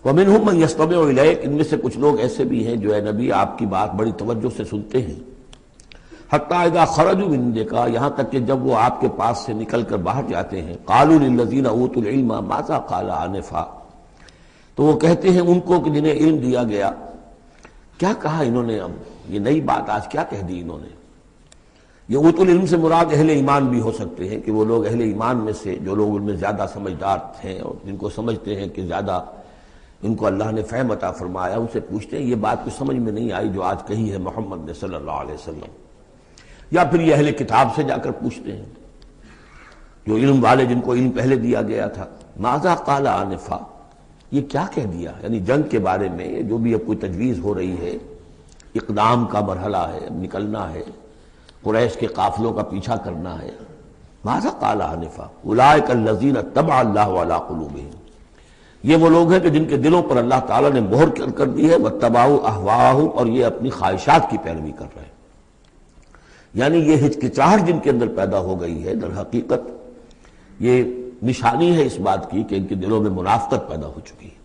وَمِنْهُمْ مَنْ يَسْتَمِعُ إِلَيْكَ، ان میں سے کچھ لوگ ایسے بھی ہیں جو اے نبی آپ کی بات بڑی توجہ سے سنتے ہیں، حتیٰ اذا خرجوا من عندك، یہاں تک کہ جب وہ آپ کے پاس سے نکل کر باہر جاتے ہیں، قالوا للذین اوتوا العلم ماذا قال آنفا، تو وہ کہتے ہیں ان کو کہ جنہیں علم دیا گیا، کیا کہا انہوں نے، اب یہ نئی بات آج کیا کہہ دی انہوں نے۔ یہ اوت العلم سے مراد اہل ایمان بھی ہو سکتے ہیں کہ وہ لوگ اہل ایمان میں سے جو لوگ ان میں زیادہ سمجھدار ہیں اور جن کو سمجھتے ہیں کہ زیادہ ان کو اللہ نے فہم عطا فرمایا، ان سے پوچھتے ہیں یہ بات کچھ سمجھ میں نہیں آئی جو آج کہی ہے محمد نے صلی اللہ علیہ وسلم، یا پھر یہ اہل کتاب سے جا کر پوچھتے ہیں جو علم والے جن کو علم پہلے دیا گیا تھا، ماذا قال آنفا، یہ کیا کہہ دیا، یعنی جنگ کے بارے میں جو بھی اب کوئی تجویز ہو رہی ہے، اقدام کا مرحلہ ہے، نکلنا ہے، قریش کے قافلوں کا پیچھا کرنا ہے، ماذا قال آنفا اولئک الذین طبع اللہ علی قلوبہم، یہ وہ لوگ ہیں کہ جن کے دلوں پر اللہ تعالیٰ نے مہر کر دی ہے، واتبعوا اہواءہم، اور یہ اپنی خواہشات کی پیروی کر رہے ہیں، یعنی یہ ہچکچاہٹ جن کے اندر پیدا ہو گئی ہے، در حقیقت یہ نشانی ہے اس بات کی کہ ان کے دلوں میں منافقت پیدا ہو چکی ہے۔